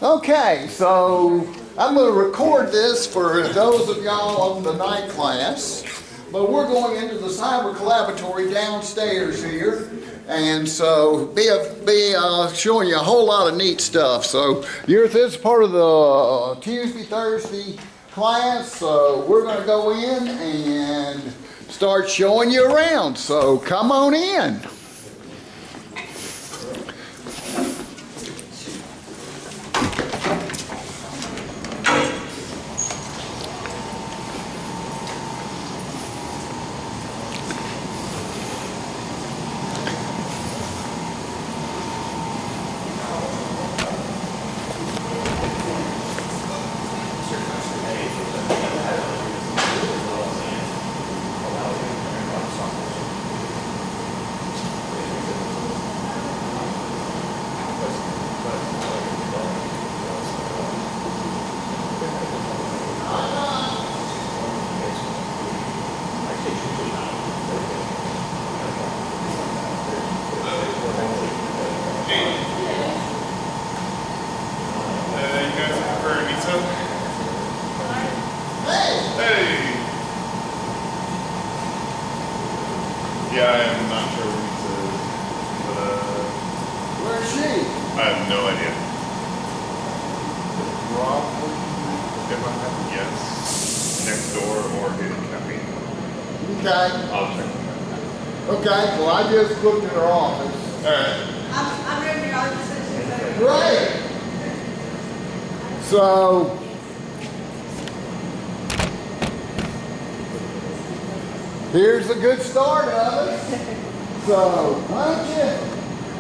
Okay, so I'm going to record this for those of y'all on the night class, but we're going into the Cybercollabatory downstairs here, and so be showing you a whole lot of neat stuff. So this is part of the Tuesday, Thursday class, so we're going to go in and start showing you around. So come on in. Yeah, I am not sure where pizza is, but Where's she? I have no idea. Probably, if I have to guess, next door or hidden cafe. Okay. I'll check them out. Okay, well I just looked in her office. Alright. I'm right here, I'll just send you. Great. So, here's a good start of it. So, why don't you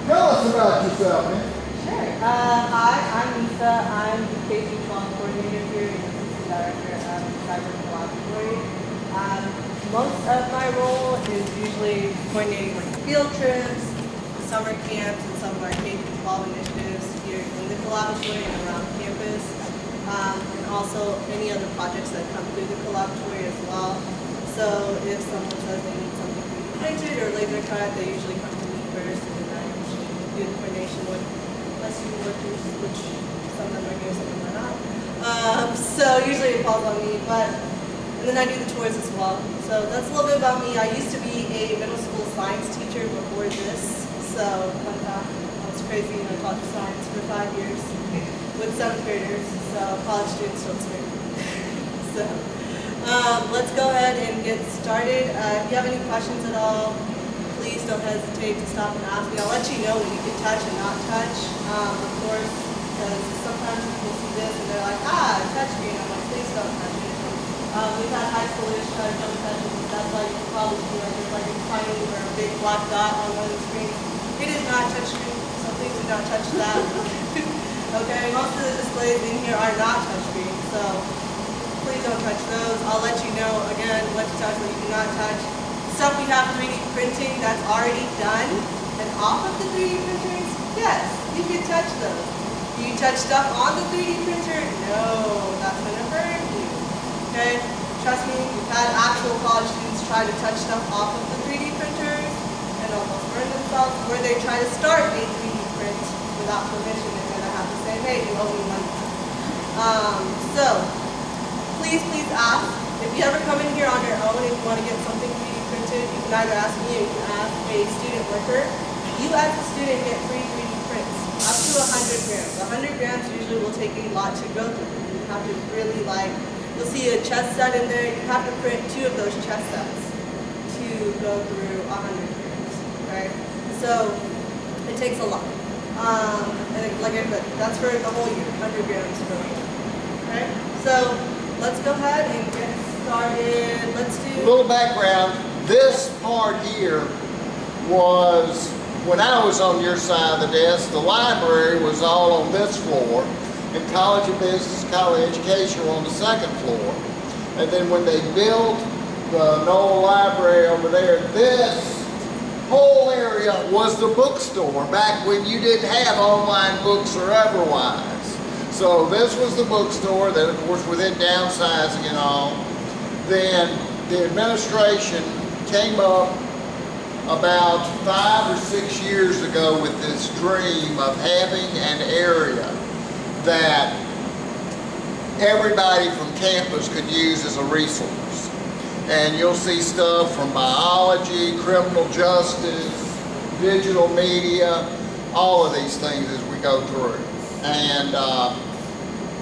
tell us about yourself, man? Sure. Hi, I'm Lisa. I'm the K-12 coordinator here and assistant director of Cybercollabatory. Most of my role is usually coordinating like field trips, summer camps, and some of our K-12 initiatives here in the collaboratory and around campus. And also any other projects that come through the collaboratory as well. So if someone says they need something printed or laser cut, they usually come to me first, and then I usually do the coordination with my student workers, which some of them are here, some of them are not. So usually it falls on me, and then I do the tours as well. So that's a little bit about me. I used to be a middle school science teacher before this, so I was crazy, I taught science for 5 years with 7th graders, so college students don't scare me. So. Let's go ahead and get started. If you have any questions at all, please don't hesitate to stop and ask me. I'll let you know when you can touch and not touch, of course, because sometimes people see this and they're like, touch screen. I'm like, please don't touch it. We've had high schoolers try to come touch it. That's why you can probably see like there's like a tiny or a big black dot on one of the screens. It is not touch screen, so please do not touch that. Okay, most of the displays in here are not touch screen, so please don't touch those. I'll let you know again what to touch, what you do not touch. Stuff we have 3D printing that's already done and off of the 3D printers, yes, you can touch those. Do you touch stuff on the 3D printer? No, that's going to hurt you. Okay? Trust me, we've had actual college students try to touch stuff off of the 3D printers and almost burn themselves, or they try to start a 3D print without permission and then I have to say, hey, you owe me money. Please ask. If you ever come in here on your own and you want to get something 3D printed, you can either ask me or you can ask a student worker. You as a student get free 3D prints up to 100 grams. 100 grams usually will take a lot to go through. You have to really you'll see a chess set in there. You have to print 2 of those chess sets to go through 100 grams, right? So it takes a lot. And like I said, that's for the whole year, 100 grams per year, okay? So let's go ahead and get started. Let's do a little background. This part here was, when I was on your side of the desk, the library was all on this floor, and College of Business, College of Education were on the 2nd floor. And then when they built the Knoll Library over there, this whole area was the bookstore back when you didn't have online books or otherwise. So this was the bookstore. Then, of course, within downsizing and all, then the administration came up about 5 or 6 years ago with this dream of having an area that everybody from campus could use as a resource. And you'll see stuff from biology, criminal justice, digital media, all of these things as we go through. And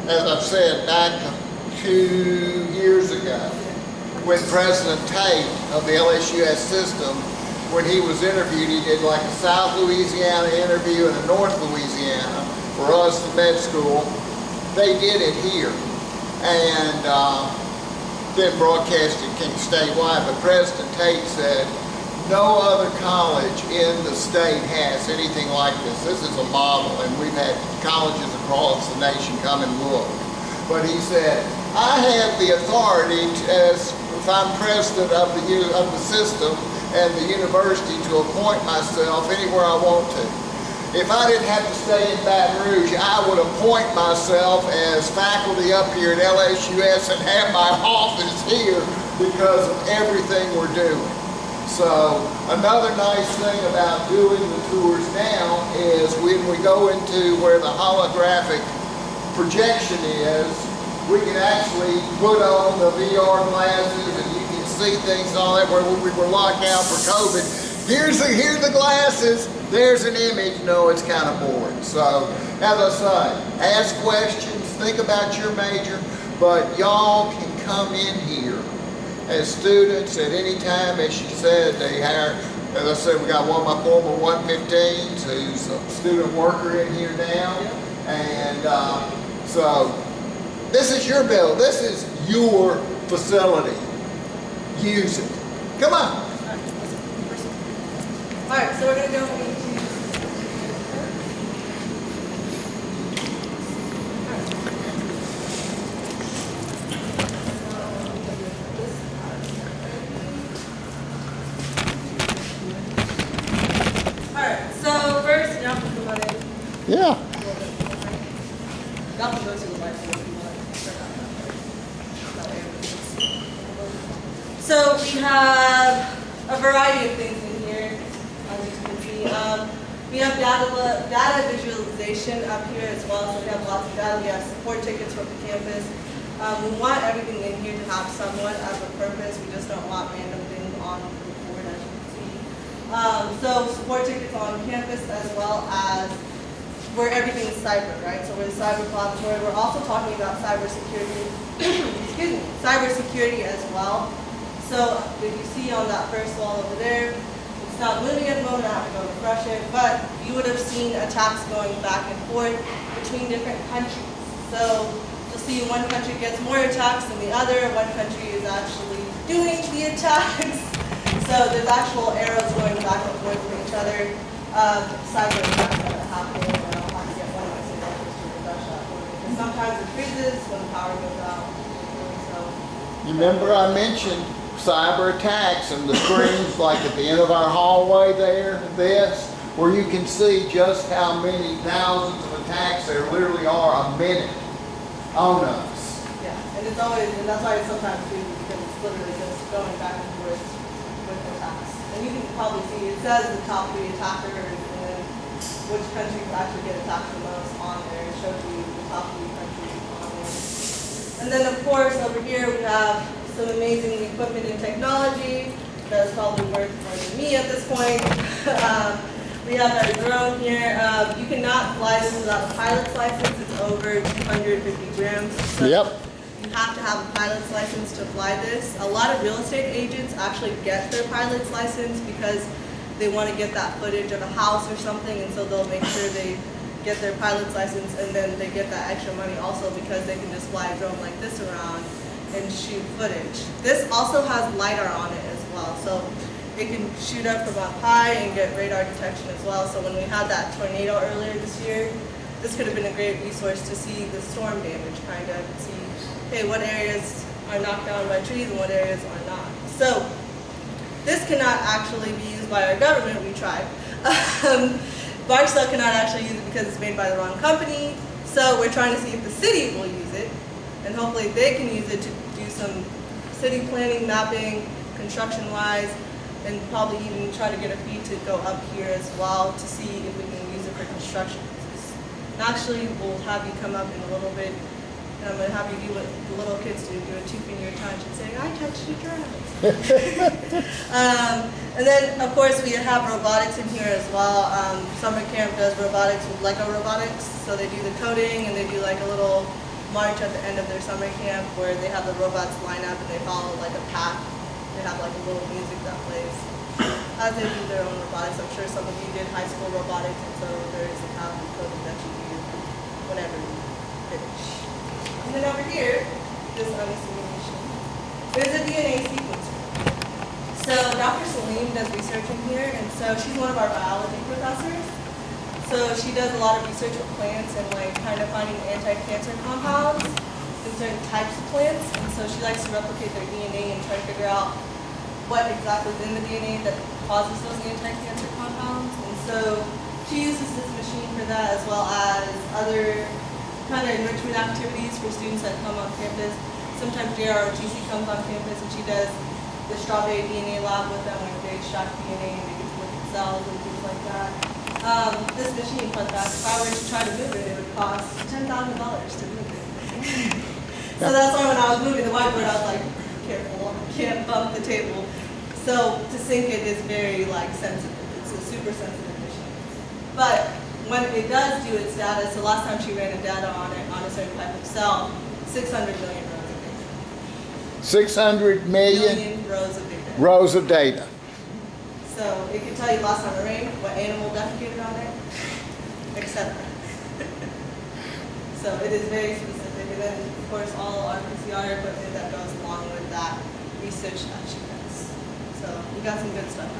as I've said, back 2 years ago, when President Tate of the LSUS system, when he was interviewed, he did like a South Louisiana interview and a North Louisiana for us in med school. They did it here, and then broadcast it statewide. But President Tate said, no other college in the state has anything like this. This is a model, and we've had colleges across the nation come and look. But he said, I have the authority as if I'm president of the system and the university to appoint myself anywhere I want to. If I didn't have to stay in Baton Rouge, I would appoint myself as faculty up here at LSUS and have my office here because of everything we're doing. So another nice thing about doing the tours now is when we go into where the holographic projection is, we can actually put on the VR glasses and you can see things and all that where we were locked out for COVID. Here's the glasses, there's an image. No, it's kind of boring. So as I say, ask questions, think about your major, but y'all can come in here as students at any time. As she said, they hire, as I said, we got one of my former 115s who's a student worker in here now. And so this is your bill. This is your facility. Use it. Come on. All right, so we're going to go into yeah. Y'all can go to the light if you want. So we have a variety of things in here, as you can see. We have data visualization up here as well, so we have lots of data. We have support tickets from the campus. We want everything in here to have somewhat of a purpose. We just don't want random things on the board, as you can see. So support tickets on campus as well as where everything is cyber, right? So we're the Cybercollabatory. We're also talking about cybersecurity, excuse me, cybersecurity as well. So if you see on that first wall over there, it's not moving at the moment, I have to go refresh it, but you would have seen attacks going back and forth between different countries. So you'll see one country gets more attacks than the other, one country is actually doing the attacks. So there's actual arrows going back and forth with each other, cyber attacks that are happening. Sometimes it freezes when the power goes out. So, you remember I mentioned cyber attacks and the screens like at the end of our hallway there, this, where you can see just how many thousands of attacks there literally are a minute on us. Yeah, and it's always, and that's why it's sometimes freezes because it's literally just going back and forth with attacks. And you can probably see, it says the top 3 attackers and then which countries actually get attacked the most on there. It shows you top 3 countries on there. And then of course over here we have some amazing equipment and technology that is probably worth more than me at this point. We have our drone here. You cannot fly this without a pilot's license. It's over 250 grams. So yep. You have to have a pilot's license to fly this. A lot of real estate agents actually get their pilot's license because they want to get that footage of a house or something, and so they'll make sure they get their pilot's license, and then they get that extra money also because they can just fly a drone like this around and shoot footage. This also has LiDAR on it as well, so it can shoot up from up high and get radar detection as well. So when we had that tornado earlier this year, this could have been a great resource to see the storm damage, kind of see, hey, what areas are knocked down by trees and what areas are not. So this cannot actually be used by our government. We tried. Barstow cannot actually use it because it's made by the wrong company. So we're trying to see if the city will use it, and hopefully they can use it to do some city planning, mapping, construction-wise, and probably even try to get a fee to go up here as well to see if we can use it for construction. Actually, we'll have you come up in a little bit, and I'm going to have you do what the little kids do a two-finger touch and say, I touched your dress. And then, of course, we have robotics in here as well. Summer camp does robotics with Lego robotics. So they do the coding and they do like a little march at the end of their summer camp where they have the robots line up and they follow like a path. They have like a little music that plays as they do their own robotics. I'm sure some of you did high school robotics, and so there is a path of coding that you do whenever you finish. And then over here, this unassuming machine, there's a DNA sequencer. So Dr. Salim does research in here, and so she's one of our biology professors. So she does a lot of research with plants and like kind of finding anti-cancer compounds in certain types of plants. And so she likes to replicate their DNA and try to figure out what exactly is in the DNA that causes those anti-cancer compounds. And so she uses this machine for that, as well as other kind of enrichment activities for students that come on campus. Sometimes JROTC comes on campus and she does the strawberry DNA lab with them, where they extract DNA and they get to look at cells and things like that. This machine, fun fact, if I were to try to move it, it would cost $10,000 to move it. So that's why when I was moving the whiteboard, I was like, careful, I can't bump the table. So to sync it is very like sensitive. It's a super sensitive machine. But when it does do its data, so last time she ran the data on it on a certain type of cell, 600 million rows of data. 600 million rows of data. So it can tell you last time it rained, what animal defecated on it, etc. So it is very specific. And then, of course, all our PCR equipment that goes along with that research that she does. So we got some good stuff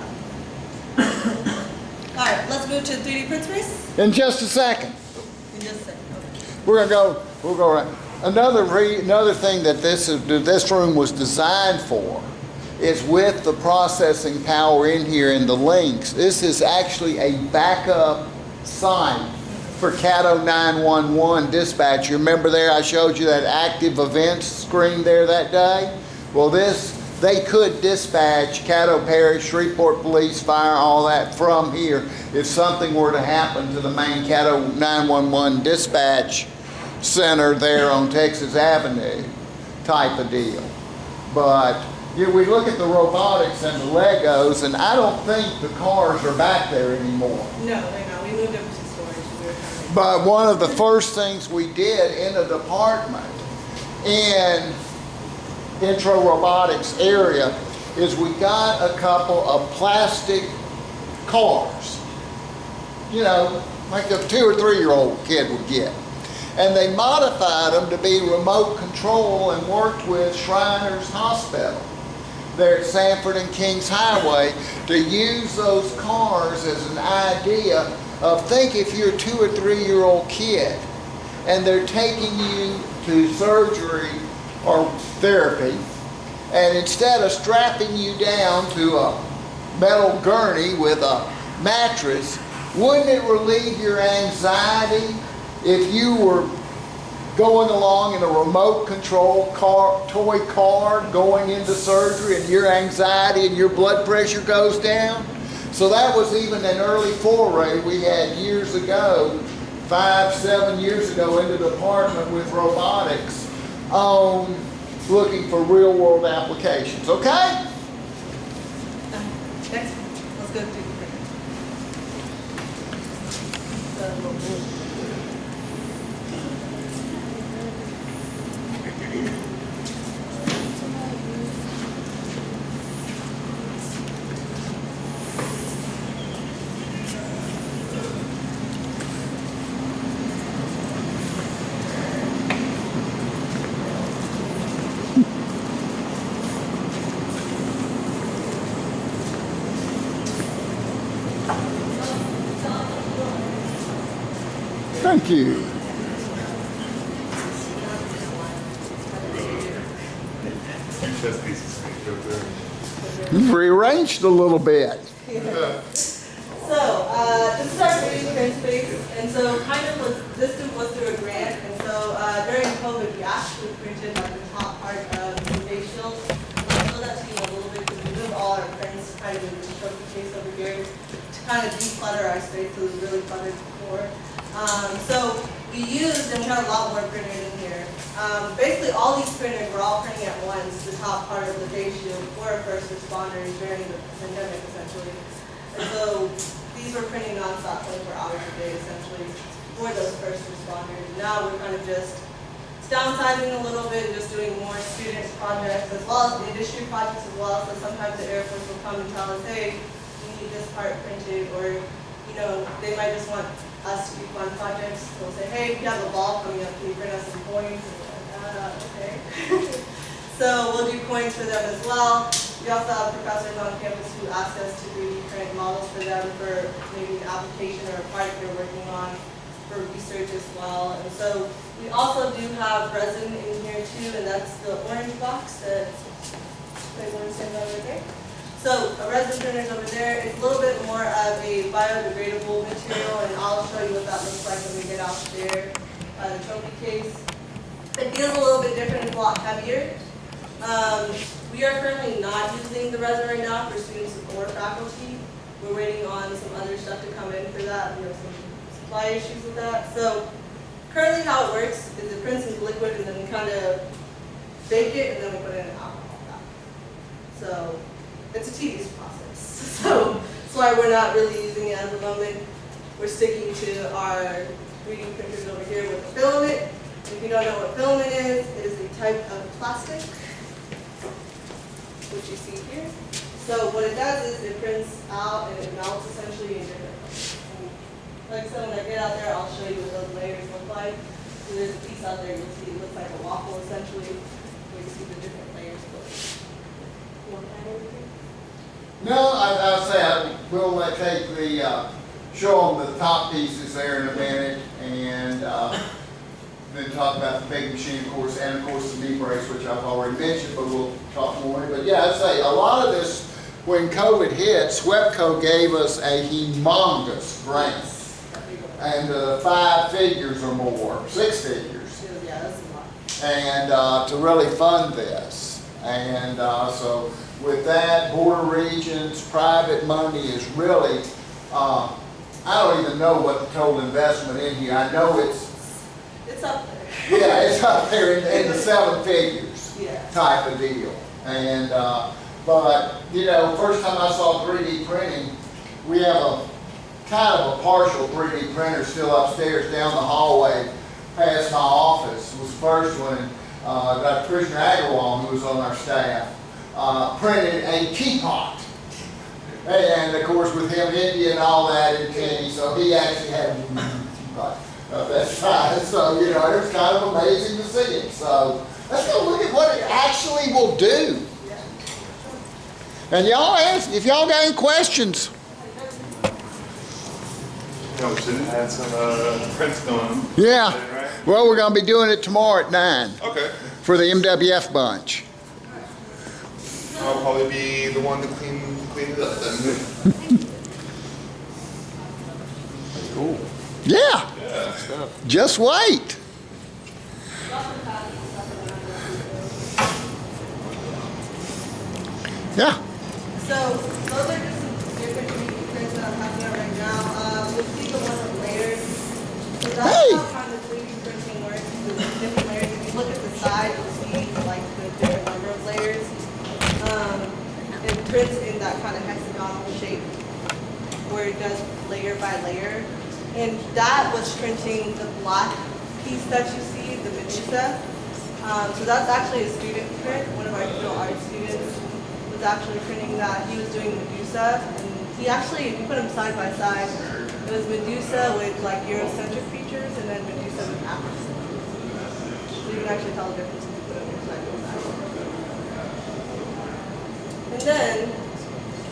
happening. All right, let's move to 3D print space. In just a second. In just a second. Okay. We'll go right. Another thing that this room was designed for is with the processing power in here and the links. This is actually a backup site for Caddo 911 dispatch. You remember there I showed you that active events screen there that day? Well, they could dispatch Caddo Parish, Shreveport Police, Fire, all that from here if something were to happen to the main Caddo 911 dispatch center there on Texas Avenue type of deal. But we look at the robotics and the Legos, and I don't think the cars are back there anymore. No, they're not. We moved them to storage. But one of the first things we did in the department in intro robotics area is we got a couple of plastic cars, you know, like a 2 or 3 year old kid would get. And they modified them to be remote control and worked with Shriners Hospital there at Sanford and Kings Highway to use those cars as an idea of, think if you're a 2 or 3 year old kid and they're taking you to surgery or therapy, and instead of strapping you down to a metal gurney with a mattress, wouldn't it relieve your anxiety if you were going along in a remote control toy car going into surgery and your anxiety and your blood pressure goes down? So that was even an early foray we had years ago, 5, 7 years ago, into the department with robotics on looking for real world applications. Okay? Next, let's go to Thank you. Chess pieces go there. You've rearranged a little bit. So, this is our 3D print space, and so kind of this was through a grant, and so during COVID we actually printed like the top part of the face shield. I'll show that to you in a little bit because we moved all our prints kind of in the trophy case over here to kind of declutter our space because it was really cluttered before. So we used, and we had a lot more printers in here. Basically, all these printers were all printing at once, the top part of the face shield for first responders during the pandemic, essentially. And so these were printing nonstop 24 hours a day, essentially, for those first responders. Now we're kind of just downsizing a little bit, just doing more student projects as well as industry projects as well. So sometimes the Air Force will come and tell us, hey, we need this part printed, or they might just want us to do fun projects. They'll say, hey, we have a ball coming up, can you print us some coins? And we're like, okay. So we'll do coins for them as well. We also have professors on campus who ask us to 3D print models for them for maybe an application or a project they're working on for research as well. And so we also do have resin in here too, and that's the orange box that everyone's saying over there. So a resin printer is over there. It's a little bit more of a biodegradable material, and I'll show you what that looks like when we get out there. The trophy case. It feels a little bit different. It's a lot heavier. We are currently not using the resin right now for students or faculty. We're waiting on some other stuff to come in for that. We have some supply issues with that. So currently how it works is it prints in liquid, and then we kind of bake it, and then we put it in an alcohol bath. So it's a tedious process. So that's why we're not really using it at the moment. We're sticking to our 3D printers over here with the filament. If you don't know what filament is, it is a type of plastic, which you see here. So what it does is it prints out and it melts essentially in different colors. Like I said, when I get out there, I'll show you what those layers look like. So there's a piece out there you'll see it looks like a waffle essentially, where you see the different layers going. You want to add anything? No, I'll say we'll take the, show them the top pieces there in a minute, and then talk about the big machine, of course, and of course the knee brace, which I've already mentioned, but we'll talk more. But yeah, I'd say a lot of this, when COVID hit, SWEPCO gave us a humongous grant. And 5 figures or more, 6 figures. Yeah, that's a lot. And to really fund this. And so with that, border regions, private money is really, I don't even know what the total investment in here. I know it's up there. Yeah, it's up there in the 7 figures type of deal. And but first time I saw 3D printing, we have a kind of a partial 3D printer still upstairs down the hallway past my office. Was the first one. Dr. Krishna Agarwal, who was on our staff, printed a teapot. And of course with him India and all that in Kenny, so he actually had a teapot of that size. So it was kind of amazing to see it. So let's go look at what it actually will do. And y'all ask, if y'all got any questions. No, we should have some prints going. Yeah. Right? Well, we're going to be doing it tomorrow at 9. Okay. For the MWF bunch. I'll probably be the one to clean it up then. Cool. Yeah. Just wait. Yeah. So those are just some different 3D prints that I'm having out right now. You'll see the one with layers. So that's how kind of 3D printing works with different layers. If you look at the side, you'll see like the different number of layers. It prints in that kind of hexagonal shape where it does layer by layer. And that was printing the black piece that you see, the Medusa. So that's actually a student print. One of our digital art students was actually printing that. He was doing Medusa, and he actually, we put them side by side. It was Medusa with like Eurocentric features, and then Medusa with Afrocentric. So you can actually tell the difference if you put them side by side. And then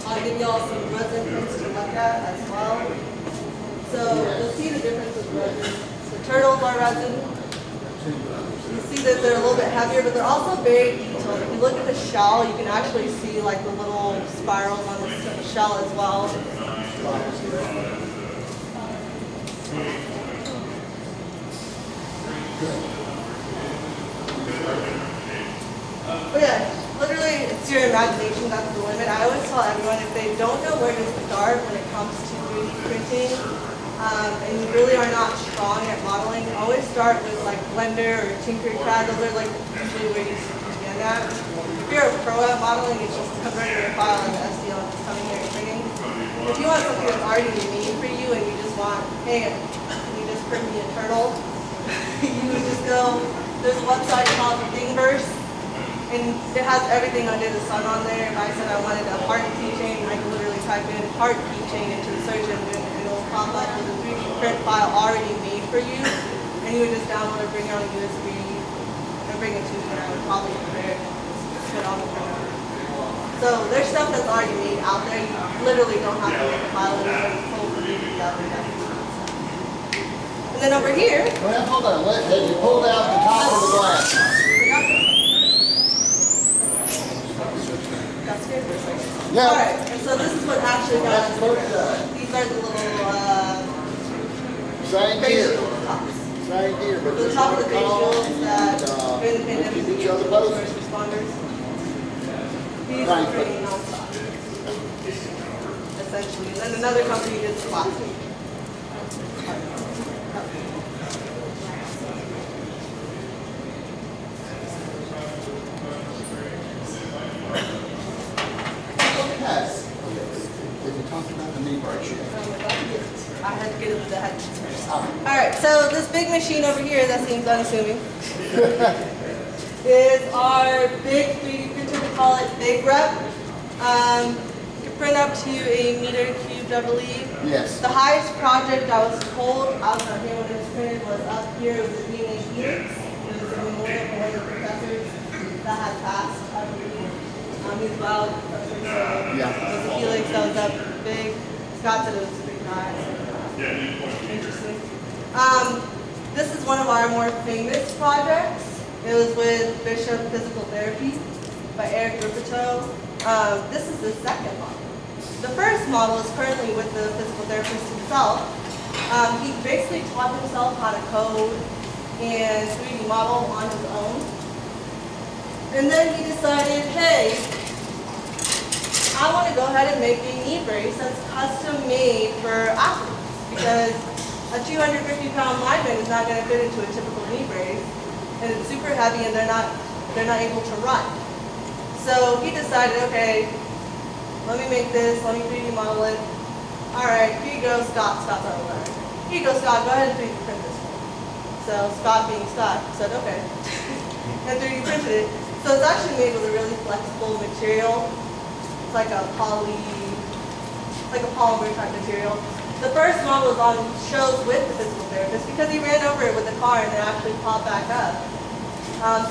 I'll give y'all some resin prints to look at as well. So you'll see the difference with resin. The turtles are resin. You see that they're a little bit heavier, but they're also very detailed. If you look at the shell, you can actually see like the little spirals on the shell as well. But yeah, literally, it's your imagination that's the limit. I always tell everyone if they don't know where to start when it comes to 3D printing, and you really are not strong at modeling, always start with like Blender or Tinkercad. Those are like usually where you begin at. If you're a pro at modeling, it's just converting your file into STL and just coming here and printing. If you want something that's already made for you and you just want, hey, can you just print me a turtle? You would just go, there's a website called Thingiverse, and it has everything under the sun on there. If I said I wanted a heart keychain, I can literally type in heart keychain into the search engine and it will pop up with a 3D print file already made for you, and you would just download it, bring it on a USB, and bring it to me, and I would probably prepare it, just put it on the printer. So there's stuff that's already made out there. You literally don't have to make a file anymore. It's totally and then over here. Well, hold on. Have you pulled out the top of the glass? That's good. Yeah. Alright, and so this is what actually got us. These are the little Same face here. shield tops. Same here. But The top of the face shields that during the pandemic we each used other for both. first responders. These are pretty non-stop. Essentially. And then another company did plastic. Yes. Did you talk about the knee brace yet? I had to get it with the head first. Alright, so this big machine over here that seems unassuming is our big 3D printer. We call it Big Rep. You can print up to a meter cubed, I believe. Yes. The highest project I was told out of here when it was printed was up here with the DNA Helix. It was a memorial for one of the professors that had passed, I believe. He's a biology professor, so Yeah. it was a Helix that was up big. Scott said it was pretty nice. Interesting. This is one of our more famous projects. It was with Bishop Physical Therapy by Eric Ripito. This is the second model. The first model is currently with the physical therapist himself. He basically taught himself how to code and 3D model on his own. And then he decided, hey, I want to go ahead and make a knee brace that's custom made for athletes, because a 250-pound lineman is not going to fit into a typical knee brace, and it's super heavy, and they're not able to run. So he decided, okay, let me make this, let me 3D model it. All right, here you go, Scott. Scott's on the line. Here you go, Scott. Go ahead and 3D print this one. So Scott, being Scott, said okay, and 3D printed it. So it's actually made with a really flexible material. It's like a polymer type material. The first model was on shows with the physical therapist because he ran over it with the car and it actually popped back up.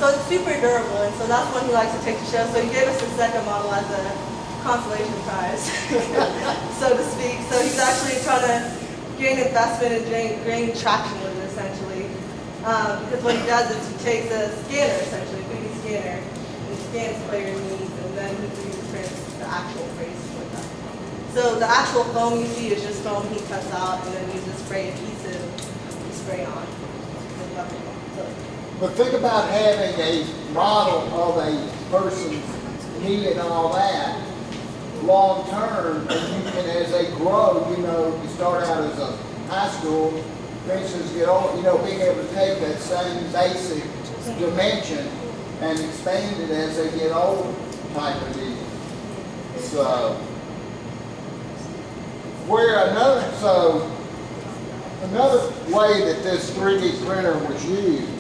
So it's super durable, and so that's one he likes to take to shows. So he gave us the second model as a consolation prize, so to speak. So he's actually trying to gain investment and gain traction with it, essentially. Because what he does is he takes a scanner, essentially, a 3D scanner, and he scans player knees, and then he 3D prints the actual brace with that. So the actual foam you see is just foam he cuts out and then uses spray adhesive to spray on. But think about having a model of a person's knee and all that long term, and you can, as they grow, you know, you start out as a high school, eventually get old, you know, being able to take that same basic dimension and expand it as they get old type of deal. So, another way that this 3D printer was used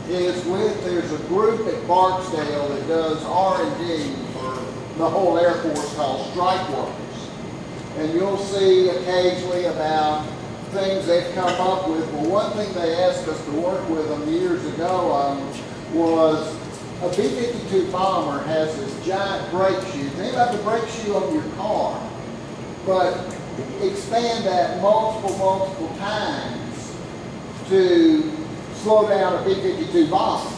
is there's a group at Barksdale that does R&D for the whole Air Force called Strike Workers. And you'll see occasionally about things they've come up with. Well, one thing they asked us to work with them years ago on was a B-52 bomber has this giant brake shoe. Think about the brake shoe on your car, but expand that multiple times to slow down a B-52 bomber.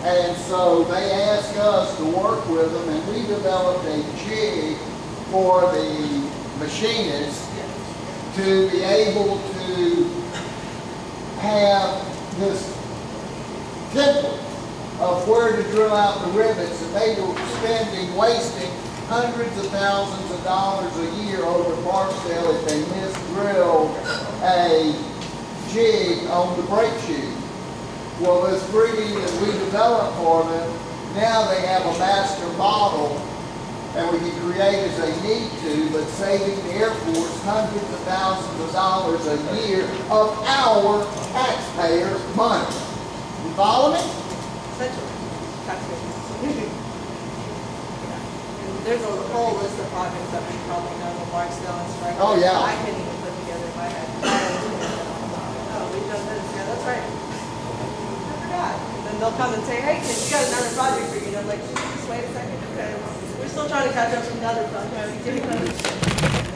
And so they asked us to work with them, and we developed a jig for the machinist to be able to have this template of where to drill out the rivets, and they were wasting hundreds of thousands of dollars a year over Barksdale if they misdrill a jig on the brake shoe. Well, this 3D that we developed for them, now they have a master model, and we can create as they need to, but saving the Air Force hundreds of thousands of dollars a year of our taxpayer money. You follow me? Essentially, taxpayers. There's a whole list of projects that we probably know with Barksdale and Strike. Oh, yeah. I couldn't even put together in my head. Oh, we've done this. Yeah, that's right. I forgot. And then they'll come and say, hey, kid, we got another project for you. And I'm like, just wait a second. Okay. We're still trying to catch up from the other project.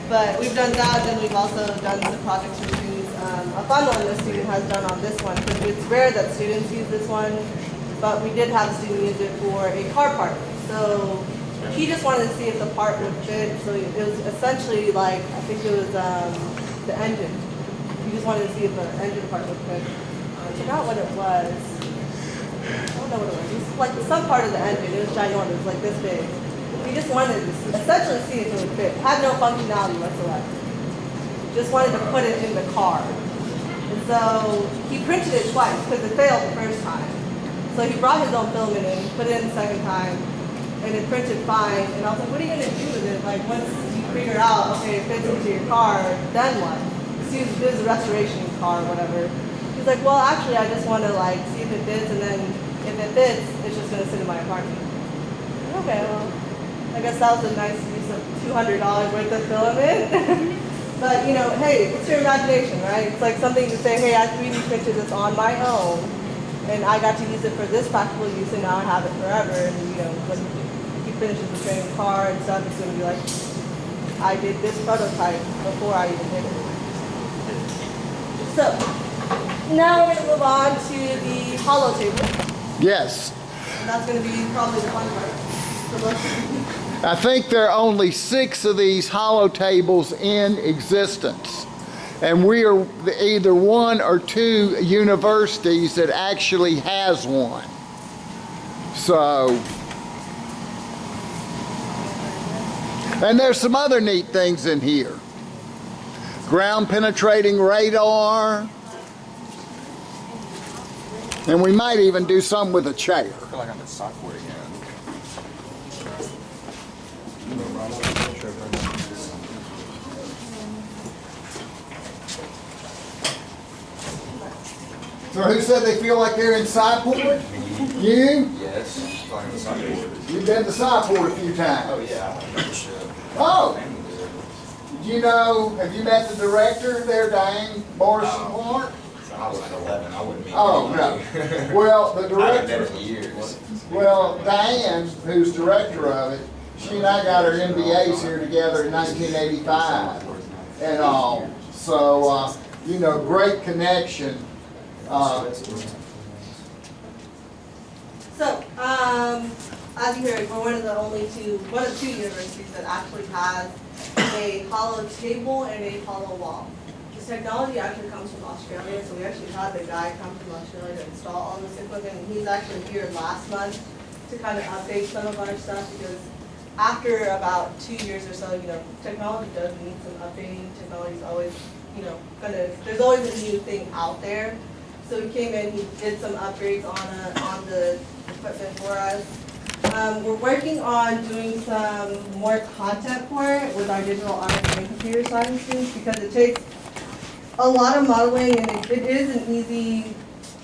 But we've done that, and we've also done some projects for students. A fun one the student has done on this one, because it's rare that students use this one, but we did have a student use it for a car part. So he just wanted to see if the part would fit. So it was essentially like, I think it was the engine. He just wanted to see if the engine part would fit. I forgot what it was. I don't know what it was. It was like some part of the engine. It was ginormous, like this big. He just wanted to essentially see if it would fit. Had no functionality whatsoever. Just wanted to put it in the car. And so he printed it twice because it failed the first time. So he brought his own filament in, put it in the second time, and it printed fine. And I was like, what are you going to do with it? Like, once you figure out, okay, it fits into your car, then what? This is a restoration car or whatever. He's like, well, actually, I just want to, like, see if it fits, and then if it fits, it's just going to sit in my apartment. Okay, well, I guess that was a nice use of $200 worth of filament. But, you know, hey, it's your imagination, right? It's like something to say, hey, I 3D printed this on my own, and I got to use it for this practical use, and now I have it forever. And, you know, when he finishes the training car and stuff, it's going to be like, I did this prototype before I even did it. So, now we're going to move on to the hollow table. Yes. And that's going to be probably the fun part for most of you. I think there are only 6 of these hollow tables in existence. And we are either 1 or 2 universities that actually has one. So, and there's some other neat things in here. Ground penetrating radar. And we might even do some with a chair. I feel like I'm in software again. So who said they feel like they're in Cyport? You? Yes. I feel like I'm in software. You've been to Cyport a few times. Oh yeah, I membership. Oh! You know, have you met the director there, Diane Morrison Clark? I was like 11. I wouldn't meet Oh, anybody. no. Well, the I haven't director, been in years. well, Diane, who's director of it, she and I got our MBAs here together in 1985 and all. So, you know, great connection. So, as you heard, we're one of two universities that actually has a hollow table and a hollow wall. This technology actually comes from Australia, so we actually had the guy come from Australia to install all this equipment, and he's actually here last month to kind of update some of our stuff, because after about 2 years or so, you know, technology does need some updating. Technology is always, you know, there's always a new thing out there. So he came in, he did some upgrades on the equipment for us. We're working on doing some more content for it with our digital art and computer science students, because it takes a lot of modeling, and it is an easy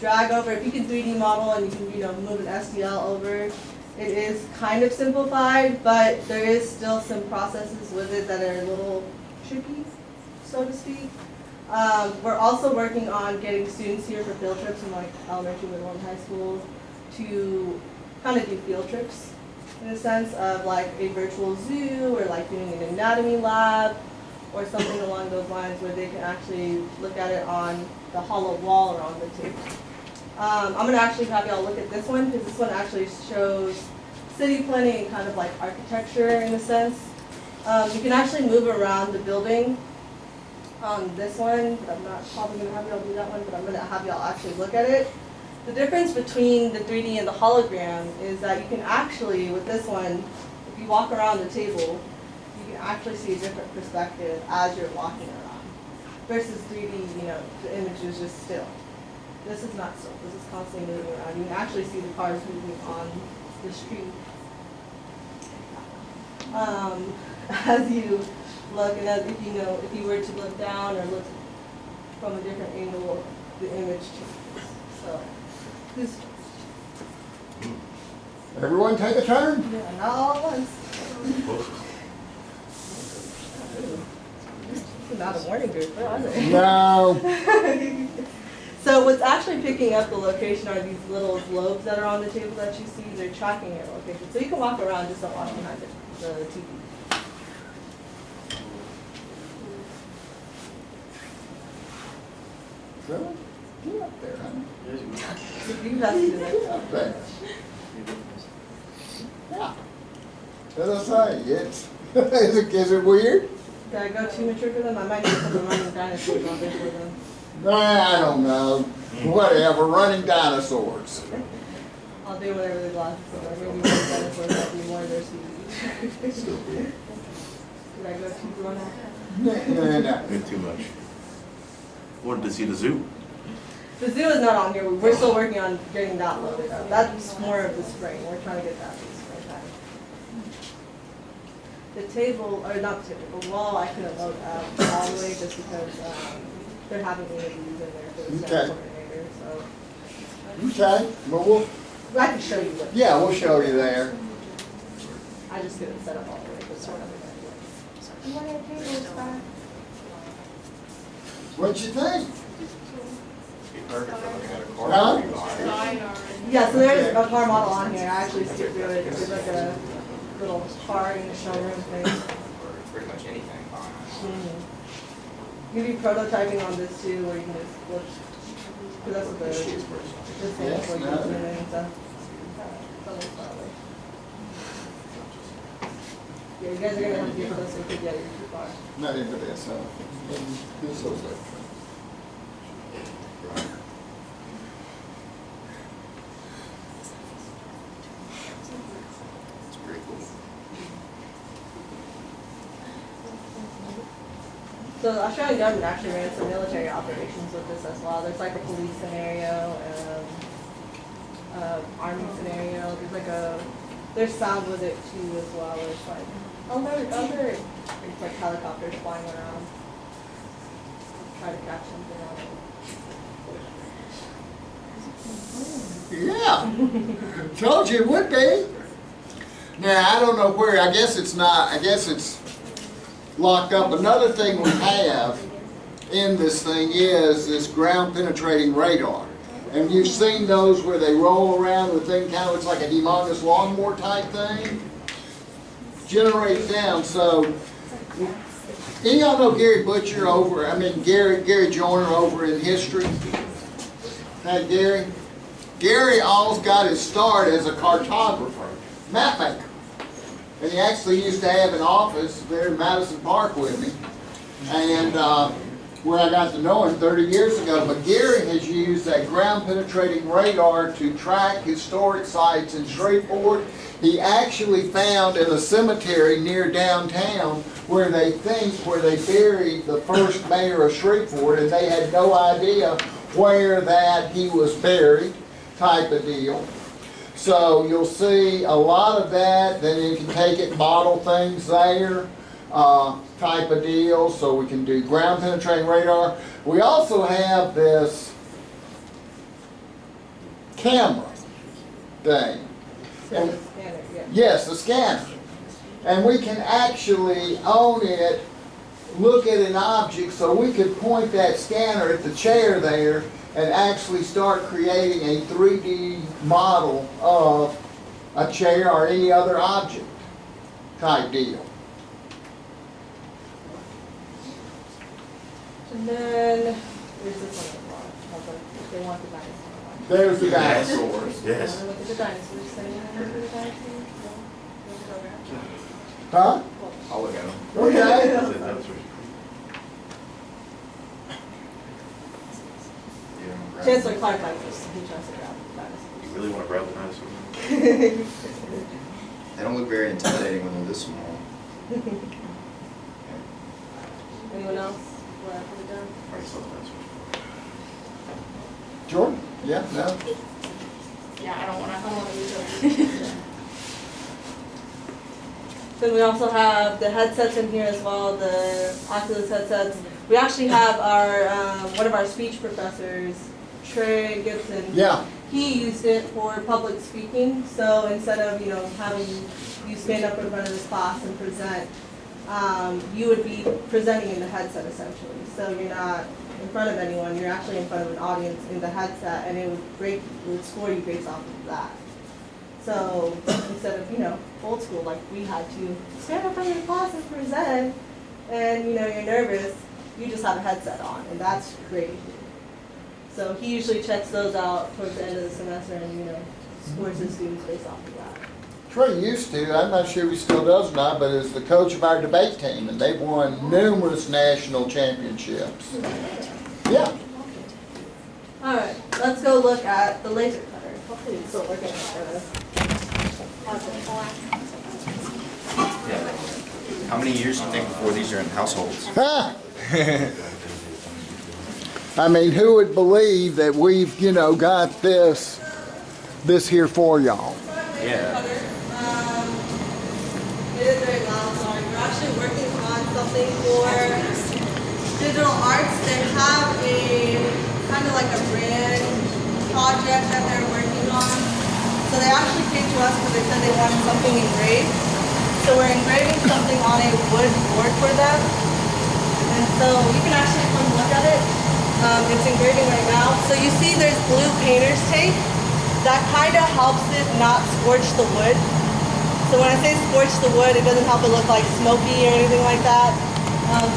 drag over. If you can 3D model and you can, you know, move an STL over, it is kind of simplified, but there is still some processes with it that are a little tricky, so to speak. We're also working on getting students here for field trips in like elementary, middle, and high schools to kind of do field trips in a sense of like a virtual zoo, or like doing an anatomy lab or something along those lines, where they can actually look at it on the hollow wall or on the table. I'm going to actually have y'all look at this one, because this one actually shows city planning and kind of like architecture in a sense. You can actually move around the building on this one, but I'm not probably going to have y'all do that one, but I'm going to have y'all actually look at it. The difference between the 3D and the hologram is that you can actually, with this one, if you walk around the table, you can actually see a different perspective as you're walking around. Versus 3D, you know, the image is just still. This is not still. This is constantly moving around. You can actually see the cars moving on the street. As you look, and as if you were to look down or look from a different angle, the image changes. So, who's Everyone take a turn. yeah, not all at once. It's not a warning group, was it? No. So what's actually picking up the location are these little globes that are on the table that you see. They're tracking your location. So you can walk around, just don't walk behind the TV. Really? Get up there, honey. You can pass it to Get them. up there. Yeah. As I say, it's, is it weird? Did I go too mature for them? I might need some running dinosaurs on there for them. I don't know. Whatever, running dinosaurs. I'll do whatever the glasses are. Maybe more dinosaurs will be more of their speed. Did I go too grown up? No. Been too much. Wanted to see the zoo. The zoo is not on here. We're still working on getting that loaded up. That's more of the spring. We're trying to get that this springtime. The table, or not the table, the wall I couldn't load up all the way just because they're having interviews in there for the staff coordinator. So Okay, well, I can show you what. yeah, we'll show you there. I just couldn't set up all the way for sort of. What you think? Huh? Huh? Yeah, so there's a car model on here. I actually skipped through it. It's like a little car in the showroom thing. Pretty much anything. You can be prototyping on this too, where you can just look. Because that's what this thing is for, you can zoom in and stuff. Yeah, you guys are going to have to get closer because yeah, you're too far. Not into this, huh? This looks like. It's pretty cool. So the Australian government actually ran some military operations with this as well. There's like a police scenario, army scenario. There's like there's sound with it too as well. There's like other it's like helicopters flying around. Try to catch something on it. Yeah, told you it would be. Now, I don't know where, I guess it's not, I guess it's locked up. Another thing we have in this thing is this ground penetrating radar. And you've seen those where they roll around, the thing kind of looks like a humongous lawnmower type thing. Generates down, so any of y'all know Gary Butcher Gary Joyner over in history? Hey, Gary? Gary always got his start as a cartographer, map maker. And he actually used to have an office there in Madison Park with me. And where I got to know him 30 years ago. But Gary has used that ground penetrating radar to track historic sites in Shreveport. He actually found in a cemetery near downtown where they buried the first mayor of Shreveport, and they had no idea where that he was buried, type of deal. So you'll see a lot of that. Then you can take it and model things there, type of deal. So we can do ground penetrating radar. We also have this camera thing. And, Scanner, yeah. yes, the scanner. And we can actually own it, look at an object, so we could point that scanner at the chair there and actually start creating a 3D model of a chair or any other object type deal. And then there's this one as well. If they want the dinosaur. There's the dinosaurs. Yes. Look at the dinosaurs. Say look at the dinosaurs. Huh? I'll look at them. Okay. Chancellor Clark likes this. He tries to grab the dinosaurs. You really want to grab the dinosaur? They don't look very intimidating when they're this small. Anyone else? What have we done? Alright, so that's- Jordan? Yeah, no? Yeah, I don't wanna Then we also have the headsets in here as well, the Oculus headsets. We actually have our, one of our speech professors, Trey Gibson. Yeah. He used it for public speaking, so instead of, you know, having you stand up in front of this class and present, you would be presenting in the headset essentially. So you're not in front of anyone, you're actually in front of an audience in the headset, and it would score you based off of that. So instead of, you know, old school, like we had to stand in front of the class and present, and you know, you're nervous, you just have a headset on, and that's great. So he usually checks those out towards the end of the semester and, you know, scores his students based off of that. Trey used to, I'm not sure if he still does or not, but is the coach of our debate team, and they've won numerous national championships. Yeah. All right, let's go look at the laser cutter. Hopefully it's still working. Yeah. How many years do you think before these are in households? Huh. I mean, who would believe that we've, you know, got this here for y'all? Yeah. It is very loud, sorry. We're actually working on something for digital arts. They have a kind of like a brand project that they're working on. So they actually came to us because they said they wanted something engraved. So we're engraving something on a wood board for them. And so you can actually come look at it. It's engraving right now. So you see there's blue painter's tape. That kind of helps it not scorch the wood. So when I say scorch the wood, it doesn't help it look like smoky or anything like that.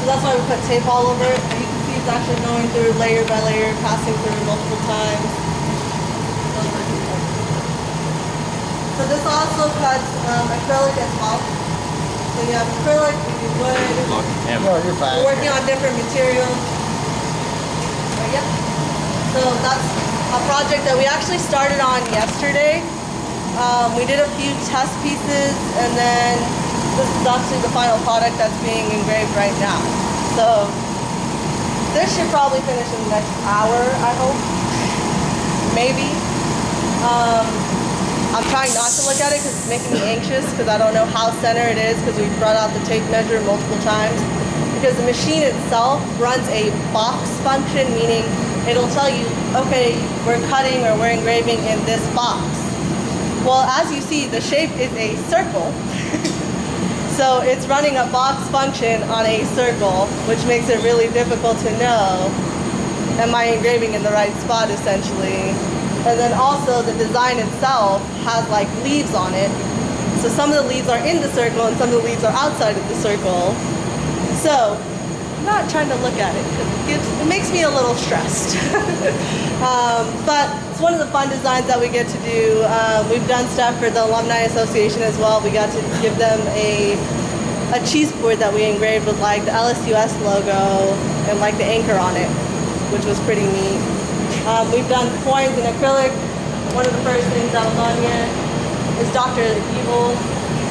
So that's why we put tape all over it. And you can see it's actually going through layer by layer, passing through multiple times. So this also cuts acrylic as well. So you have acrylic, you do wood. No, you're fine. We're working on different materials. But yeah. So that's a project that we actually started on yesterday. We did a few test pieces, and then this is actually the final product that's being engraved right now. So this should probably finish in the next hour, I hope. Maybe. I'm trying not to look at it because it's making me anxious because I don't know how center it is because we've brought out the tape measure multiple times. Because the machine itself runs a box function, meaning it'll tell you, okay, we're cutting or we're engraving in this box. Well, as you see, the shape is a circle. So it's running a box function on a circle, which makes it really difficult to know, am I engraving in the right spot, essentially. And then also the design itself has like leaves on it. So some of the leaves are in the circle and some of the leaves are outside of the circle. So I'm not trying to look at it because it makes me a little stressed. But it's one of the fun designs that we get to do. We've done stuff for the Alumni Association as well. We got to give them a cheese board that we engraved with like the LSUS logo and like the anchor on it, which was pretty neat. We've done coins in acrylic. One of the first things that was on here is Dr. Evil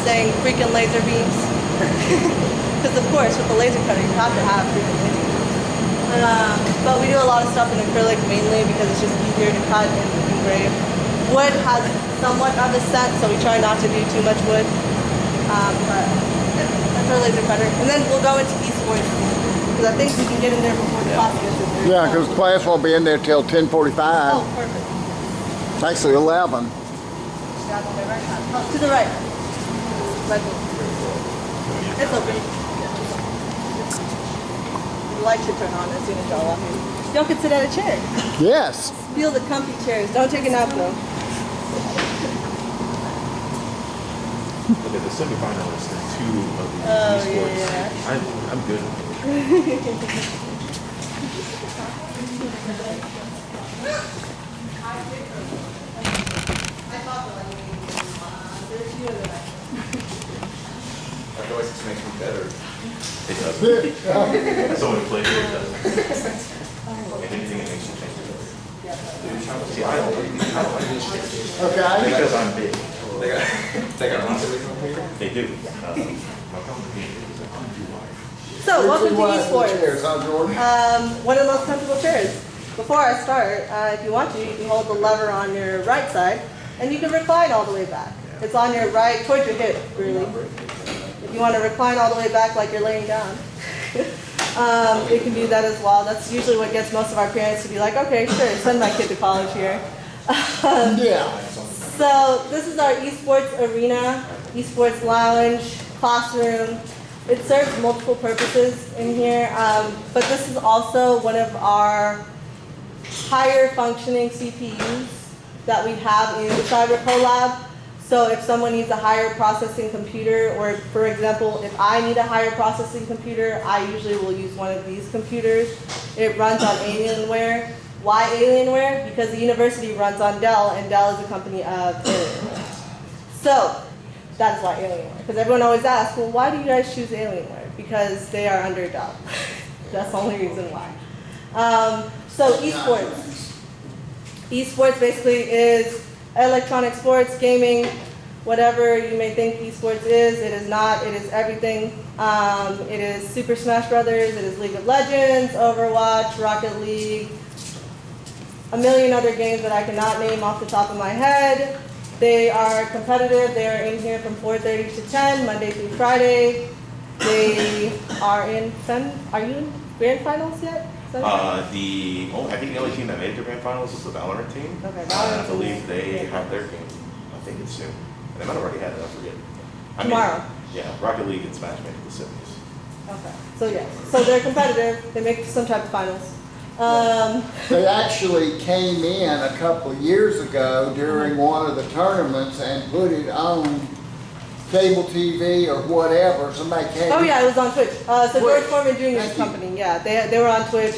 saying freaking laser beams. Because of course, with the laser cutter, you have to have freaking laser beams. But we do a lot of stuff in acrylic mainly because it's just easier to cut and engrave. Wood has somewhat of a scent, so we try not to do too much wood. But yeah, that's our laser cutter. And then we'll go into esports because I think we can get in there before the class gets in there. Yeah, because class won't be in there till 10:45. Oh, perfect. It's actually 11. Yeah, on my right hand. Oh, to the right. Right. It's open. The light should turn on as soon as y'all walk in. Y'all can sit at a chair. Yes. Feel the comfy chairs. Don't take a nap though. Look at the semifinalists, there's two of these esports. Yeah. I'm good. I feel like this makes me better. It does. So inflated, it does. And anything that makes you think it does. See, I don't like this Okay. because I'm big. They got lots of different here. They do. So, welcome to Cheers, esports. huh, Jordan? One of the most comfortable chairs. Before I start, if you want to, you can hold the lever on your right side, and you can recline all the way back. It's on your right, towards your hip, really. If you want to recline all the way back like you're laying down, you can do that as well. That's usually what gets most of our parents to be like, okay, sure, send my kid to college here. Yeah. So this is our esports arena, esports lounge, classroom. It serves multiple purposes in here, but this is also one of our higher functioning CPUs that we have in Cybercollab. So if someone needs a higher processing computer, or for example, if I need a higher processing computer, I usually will use one of these computers. It runs on Alienware. Why Alienware? Because the university runs on Dell, and Dell is a company of Alienware. So that is why Alienware. Because everyone always asks, well, why do you guys choose Alienware? Because they are under Dell. That's the only reason why. So esports. Esports basically is electronic sports, gaming, whatever you may think esports is. It is not. It is everything. It is Super Smash Brothers. It is League of Legends, Overwatch, Rocket League, a million other games that I cannot name off the top of my head. They are competitive. They are in here from 4:30 to 10, Monday through Friday. They are in are you in grand finals yet? I think the only team that made it to grand finals is the Valorant team. Okay, I Valorant believe team. they have their game. I think it's soon. They might have already had it. I forget. Tomorrow. Yeah, Rocket League and Smash make it the semis. Okay, so yes, so they're competitive. They make some type of finals. They actually came in a couple of years ago during one of the tournaments and put it on cable TV or whatever. Somebody came. Oh yeah, it was on Twitch. So Twitch. George Foreman Jr.'s Thank you. company, yeah, they were on Twitch.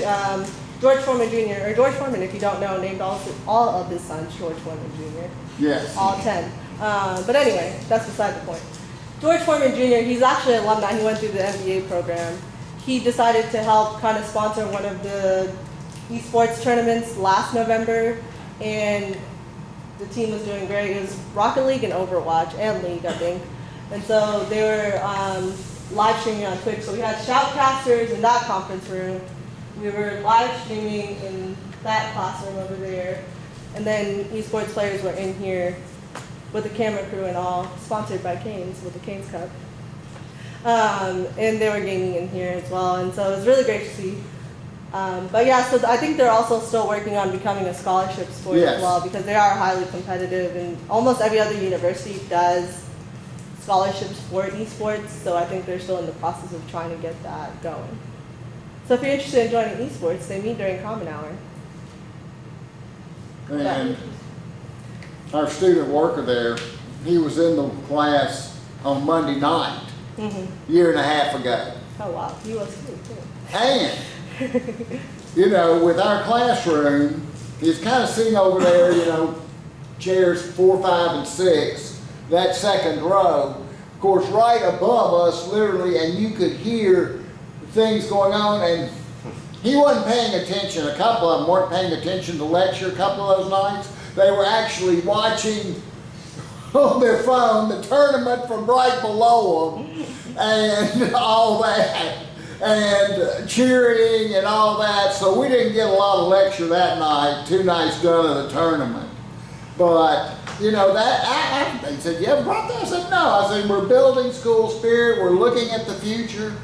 George Foreman Jr. or George Foreman, if you don't know, named all of his sons George Foreman Jr. Yes. All 10. But anyway, that's beside the point. George Foreman Jr., he's actually an alumni. He went through the MBA program. He decided to help kind of sponsor one of the esports tournaments last November, and the team was doing great. It was Rocket League and Overwatch and League, I think. And so they were live streaming on Twitch. So we had shoutcasters in that conference room. We were live streaming in that classroom over there. And then esports players were in here with the camera crew and all, sponsored by Canes with the Canes Cup. And they were gaming in here as well. And so it was really great to see. But yeah, so I think they're also still working on becoming a scholarship sport Yes. as well, because they are highly competitive, and almost every other university does scholarships for esports. So I think they're still in the process of trying to get that going. So if you're interested in joining esports, they meet during Common Hour. And our student worker there, he was in the class on Monday night, year and a half ago. Oh wow, you was too. And, you know, with our classroom, he's kind of sitting over there, you know, chairs 4, 5, and 6, that second row. Of course, right above us, literally, and you could hear things going on, and he wasn't paying attention. A couple of them weren't paying attention to lecture a couple of those nights. They were actually watching on their phone the tournament from right below them and all that, and cheering and all that. So we didn't get a lot of lecture that night. 2 nights done of the tournament. But, you know, they said, you ever brought that? I said, no. I said, we're building school spirit. We're looking at the future.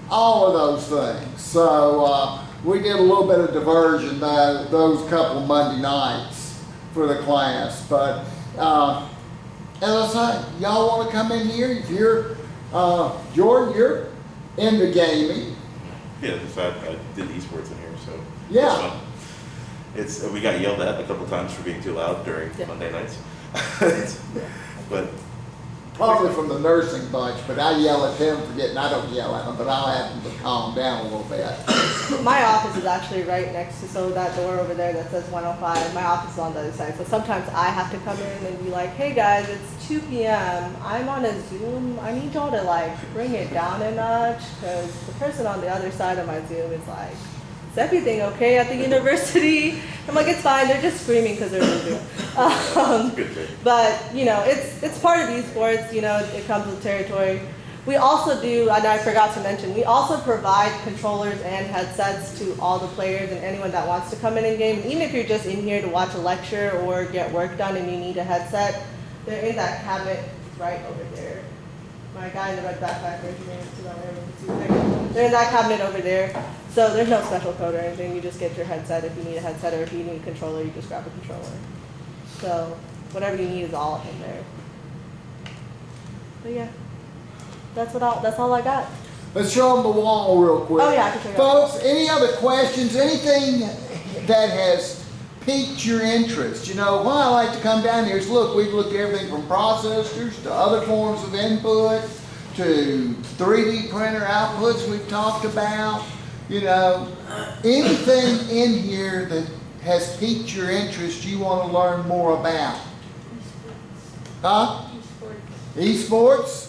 All of those things. So we did a little bit of diversion those couple of Monday nights for the class. But as I say, y'all want to come in here? If you're, Jordan, you're into gaming. Yeah, in fact, I did esports in here, so Yeah. it's fun. We got yelled at a couple times for being too loud during Monday nights, but Probably from the nursing bunch, but I yell at them for getting, I don't yell at them, but I'll have them to calm down a little bit. My office is actually right next to, so that door over there that says 105, my office is on the other side. So sometimes I have to come in and be like, hey guys, it's 2 p.m. I'm on a Zoom. I need y'all to like bring it down a notch, because the person on the other side of my Zoom is like, is everything okay at the university? I'm like, it's fine, they're just screaming because they're on Zoom. Good thing. But you know, it's part of esports. You know, it comes with territory. We also do, and I forgot to mention, we also provide controllers and headsets to all the players and anyone that wants to come in and game. And even if you're just in here to watch a lecture or get work done and you need a headset, they're in that cabinet right over there. My guy in the red backpack, raise your name so that way everyone can see there. They're in that cabinet over there. So there's no special code or anything. You just get your headset if you need a headset, or if you need a controller, you just grab a controller. So whatever you need is all in there. But yeah. That's all I got. Let's show them the wall real quick. Oh, yeah, I can show you. Folks, any other questions? Anything that has piqued your interest? You know, why I like to come down here is look, we've looked at everything from processors to other forms of input to 3D printer outputs we've talked about. You know, anything in here that has piqued your interest you want to learn more about? Huh? Esports?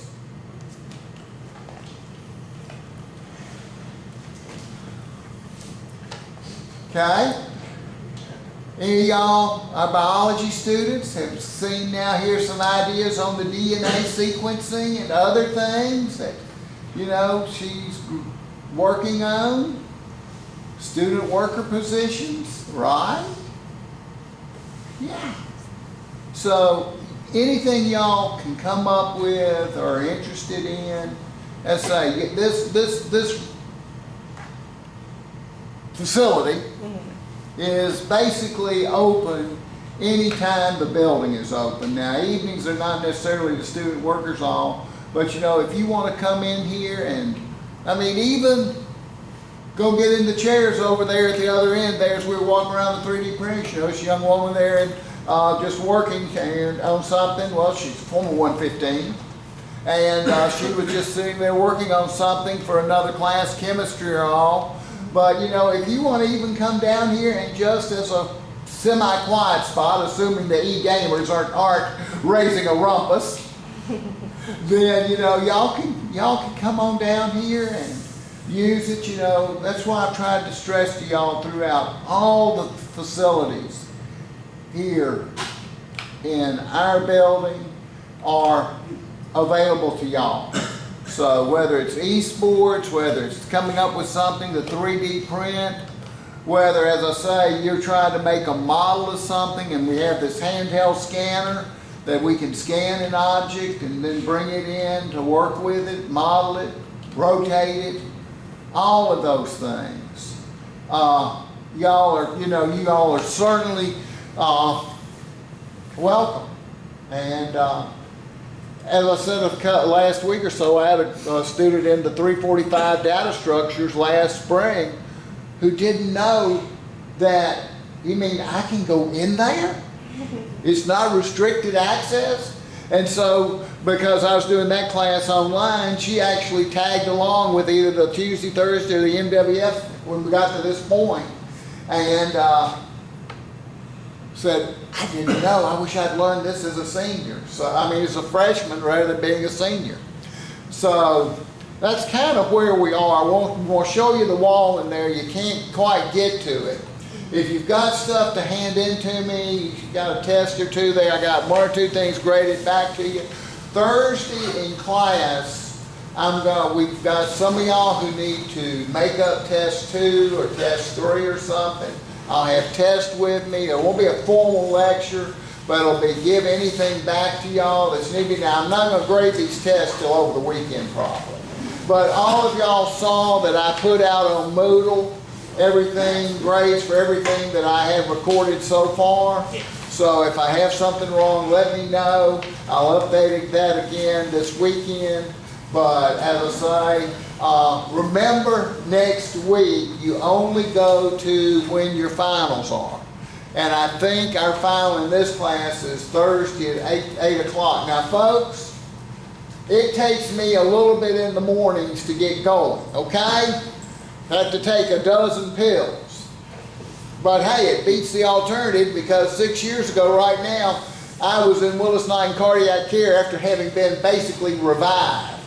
Okay. Any of y'all are biology students have seen now here some ideas on the DNA sequencing and other things that, you know, she's working on. Student worker positions, right? Yeah. So anything y'all can come up with or are interested in, let's say this facility is basically open anytime the building is open. Now, evenings are not necessarily the student workers all, but you know, if you want to come in here and, I mean, even go get in the chairs over there at the other end there as we were walking around the 3D printing show. This young woman there and just working and on something. Well, she's former 115. And she was just sitting there working on something for another class, chemistry or all. But you know, if you want to even come down here and just as a semi-quiet spot, assuming the e-gamers aren't raising a rumpus, then you know, y'all can come on down here and use it. You know, that's why I've tried to stress to y'all throughout all the facilities here in our building are available to y'all. So whether it's esports, whether it's coming up with something to 3D print, whether, as I say, you're trying to make a model of something and we have this handheld scanner that we can scan an object and then bring it in to work with it, model it, rotate it, all of those things. Y'all are certainly welcome. And as I said last week or so, I had a student in the 345 data structures last spring who didn't know that, you mean I can go in there? It's not restricted access? And so, because I was doing that class online, she actually tagged along with either the Tuesday, Thursday, or the MWF when we got to this point, and said, I didn't know, I wish I'd learned this as a senior. So, I mean, as a freshman rather than being a senior. So, that's kind of where we are. We'll show you the wall in there. You can't quite get to it. If you've got stuff to hand in to me, you've got a test or two there, I got one or two things graded back to you. Thursday in class, we've got some of y'all who need to make up test 2 or test 3 or something. I'll have tests with me. It won't be a formal lecture, but it'll be give anything back to y'all that's needed. Now, I'm not going to grade these tests till over the weekend probably. But all of y'all saw that I put out on Moodle everything, grades for everything that I have recorded so far. So if I have something wrong, let me know. I'll update that again this weekend. But as I say, remember next week you only go to when your finals are. And I think our final in this class is Thursday at 8 o'clock. Now folks, it takes me a little bit in the mornings to get going, okay? I have to take a dozen pills. But hey, it beats the alternative because 6 years ago right now, I was in Willis-Knighton cardiac care after having been basically revived.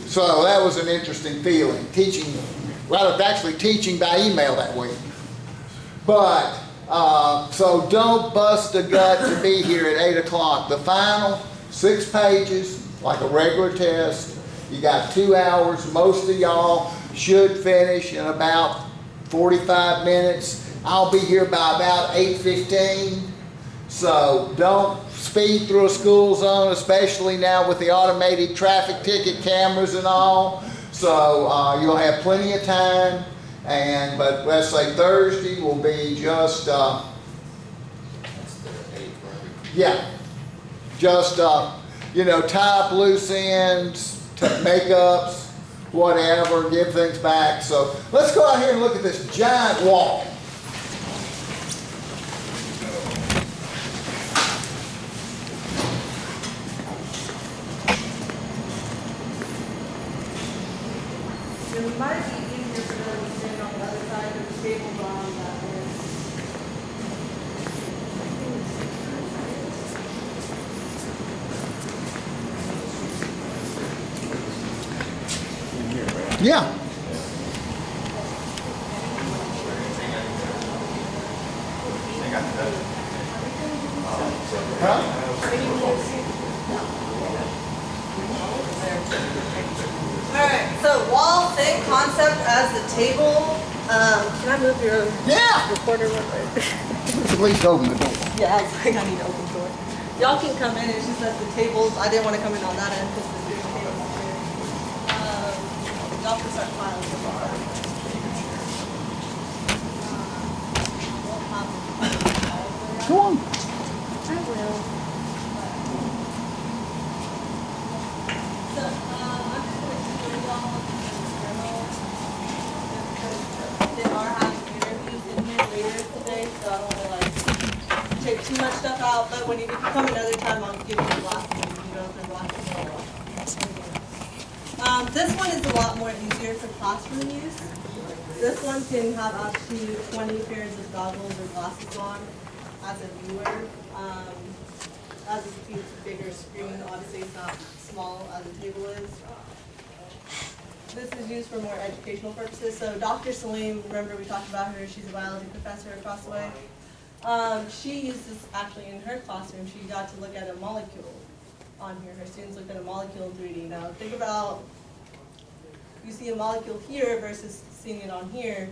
So that was an interesting feeling, teaching, well, actually teaching by email that week. But So don't bust a gut to be here at 8 o'clock. The final 6 pages, like a regular test. You got 2 hours. Most of y'all should finish in about 45 minutes. I'll be here by about 8:15. So don't speed through a school zone, especially now with the automated traffic ticket cameras and all. So you'll have plenty of time. But let's say Thursday will be just, you know, tie up loose ends, makeups, whatever, give things back. So let's go out here and look at this giant wall. It might be easier for them to stand on the other side of the table on that way. Yeah. Huh? Alright, so wall, same concept as the table. Can I move your Yeah. recorder real quick? Please open the door. Yeah, I was like, I need to open the door. Y'all can come in, it's just that the tables, I didn't want to come in on that end because there's big tables here. Y'all can start filing. Go on. I will. So, I'm just going to show y'all the demo. They are having interviews in here later today, so I don't want to like take too much stuff out. But when you come another time, I'll give you the glasses. You can go through glasses. This one is a lot more easier for classroom use. This one can have up to 20 pairs of goggles or glasses on as a viewer. As you can see, it's a bigger screen. Obviously, it's not small as the table is. This is used for more educational purposes. So Dr. Salim, remember we talked about her, she's a biology professor across the way. She used this actually in her classroom. She got to look at a molecule on here. Her students looked at a molecule in 3D. Now think about, you see a molecule here versus seeing it on here.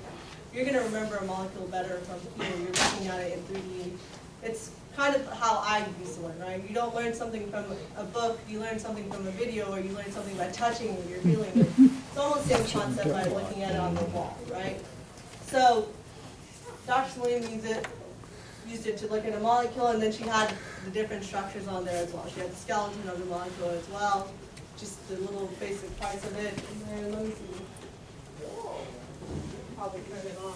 You're going to remember a molecule better from here. You're looking at it in 3D. It's kind of how I used to learn, right? You don't learn something from a book, you learn something from a video, or you learn something by touching it, you're feeling it. It's almost the same concept by looking at it on the wall, right? So, Dr. Salim used it to look at a molecule, and then she had the different structures on there as well. She had the skeleton of the molecule as well, just the little basic parts of it. And then, let me see. Probably turn it on.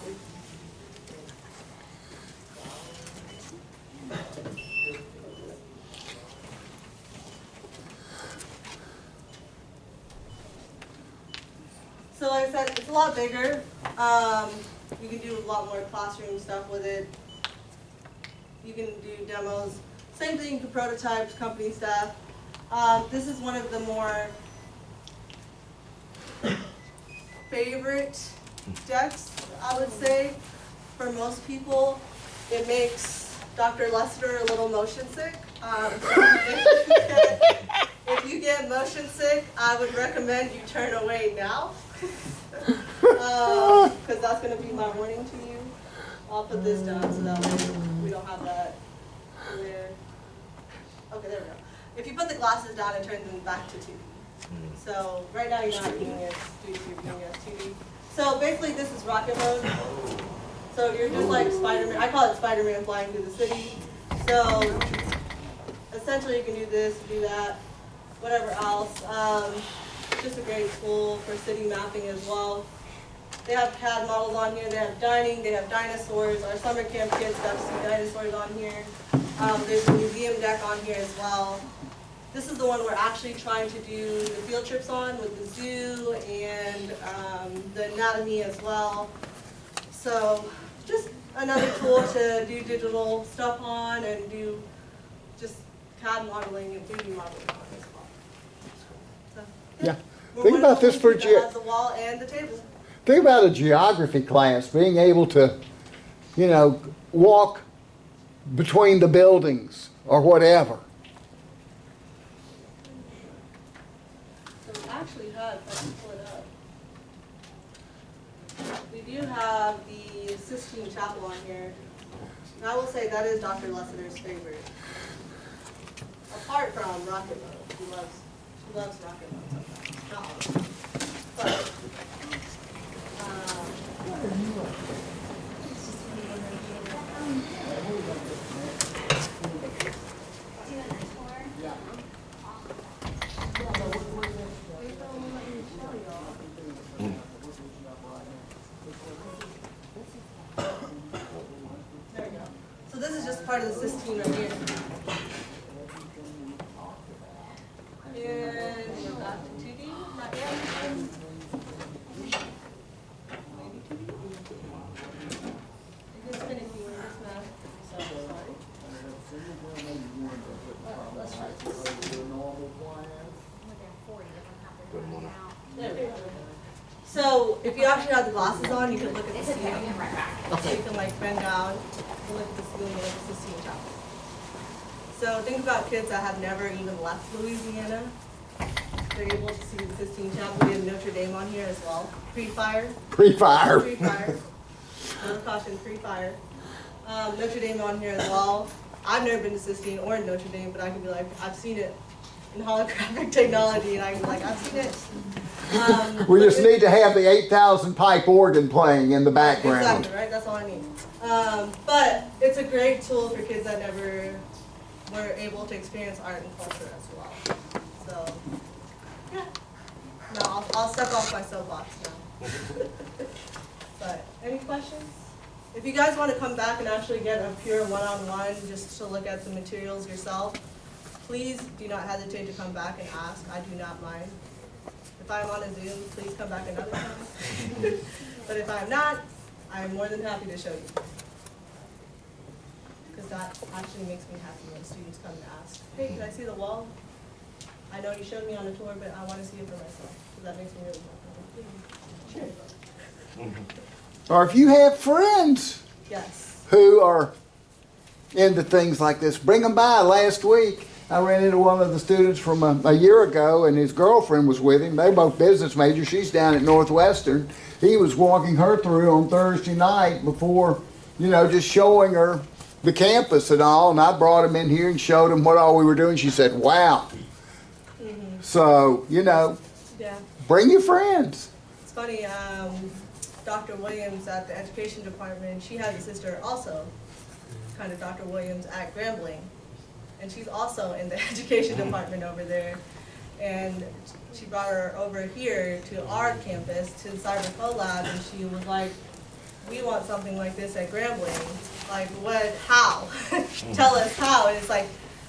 So like I said, it's a lot bigger. You can do a lot more classroom stuff with it. You can do demos. Same thing for prototypes, company stuff. This is one of the more favorite decks, I would say, for most people. It makes Dr. Lester a little motion sick. If you get motion sick, I would recommend you turn away now. Because that's going to be my warning to you. I'll put this down so that way we don't have that there. Okay, there we go. If you put the glasses down, it turns them back to 2D. So right now you're not viewing it as 3D, you're viewing it as 2D. So basically this is rocket mode. So you're just like Spider-Man. I call it Spider-Man flying through the city. So essentially you can do this, do that, whatever else. Just a great tool for city mapping as well. They have CAD models on here. They have dining. They have dinosaurs. Our summer camp kids got to see dinosaurs on here. There's a museum deck on here as well. This is the one we're actually trying to do the field trips on with the zoo and the anatomy as well. So just another tool to do digital stuff on and do just CAD modeling and 3D modeling on as well. So, Yeah. We're Think one about of the this for ones that has the wall and the table. Think about a geography class being able to, you know, walk between the buildings or whatever. So we actually have, if I can pull it up. We do have the Sistine Chapel on here. And I will say that is Dr. Lessiter's favorite. Apart from rock and roll. She loves rock and roll sometimes. Not all of it. But, there we go. So this is just part of the Sistine right here. And we're back to 2D, not yet. Maybe 2D. It is finicky when this math, so sorry. Alright, let's try this. There we go. So if you actually have the glasses on, you can look at the ceiling. So you can like bend down and look at the ceiling and look at the Sistine Chapel. So think about kids that have never even left Louisiana. They're able to see the Sistine Chapel. We have Notre Dame on here as well. Pre-fire. Pre-fire. Pre-fire. No caution, pre-fire. Notre Dame on here as well. I've never been to Sistine or Notre Dame, but I can be like, I've seen it in holographic technology, and I can be like, I've seen it. We just need to have the 8,000 pipe organ playing in the background. Exactly, right? That's all I need. But it's a great tool for kids that never were able to experience art and culture as well. So, yeah. No, I'll step off my soapbox now. But, any questions? If you guys want to come back and actually get a pure one-on-one just to look at the materials yourself, please do not hesitate to come back and ask. I do not mind. If I'm on a Zoom, please come back another time. But if I'm not, I'm more than happy to show you. Because that actually makes me happy when students come and ask, hey, can I see the wall? I know you showed me on the tour, but I want to see it for myself. So that makes me really happy. Sure. Or if you have friends Yes. who are into things like this, bring them by. Last week, I ran into one of the students from a year ago, and his girlfriend was with him. They're both business majors. She's down at Northwestern. He was walking her through on Thursday night before, you know, just showing her the campus and all. And I brought him in here and showed him what all we were doing. She said, wow. Mm-hmm. So, you know, Yeah. bring your friends. It's funny, Dr. Williams at the education department, she has a sister also, kind of Dr. Williams at Grambling. And she's also in the education department over there. And she brought her over here to our campus, to the Cybercollab, and she was like, we want something like this at Grambling. Like, what, how? Tell us how. And it's like,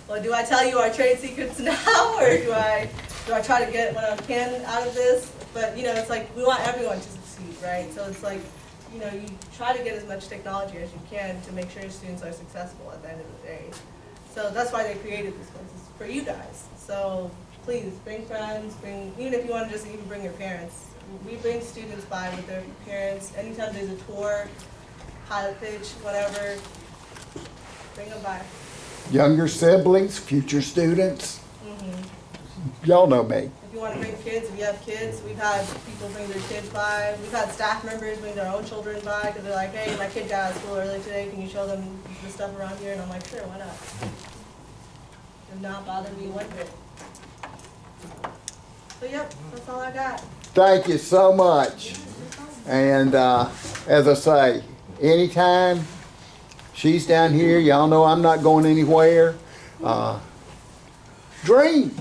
well, do I tell you our trade secrets now, or do I try to get what I can out of this? But, you know, it's like, we want everyone to succeed, right? So it's like, you know, you try to get as much technology as you can to make sure students are successful at the end of the day. So that's why they created this place, is for you guys. So please, bring friends, even if you want to just even bring your parents. We bring students by with their parents. Anytime there's a tour, pilot pitch, whatever, bring them by. Younger siblings, future students. Y'all know me. If you want to bring kids, if you have kids, we've had people bring their kids by. We've had staff members bring their own children by because they're like, hey, my kid got out of school early today. Can you show them the stuff around here? And I'm like, sure, why not? Did not bother me one bit. So, yep, that's all I got. Thank you so much. And as I say, anytime she's down here, y'all know I'm not going anywhere. Dream.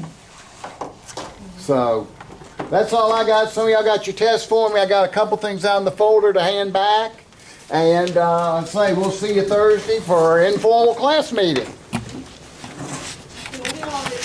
So that's all I got. Some of y'all got your test for me. I got a couple things on the folder to hand back. And I say we'll see you Thursday for our informal class meeting. Can we do all this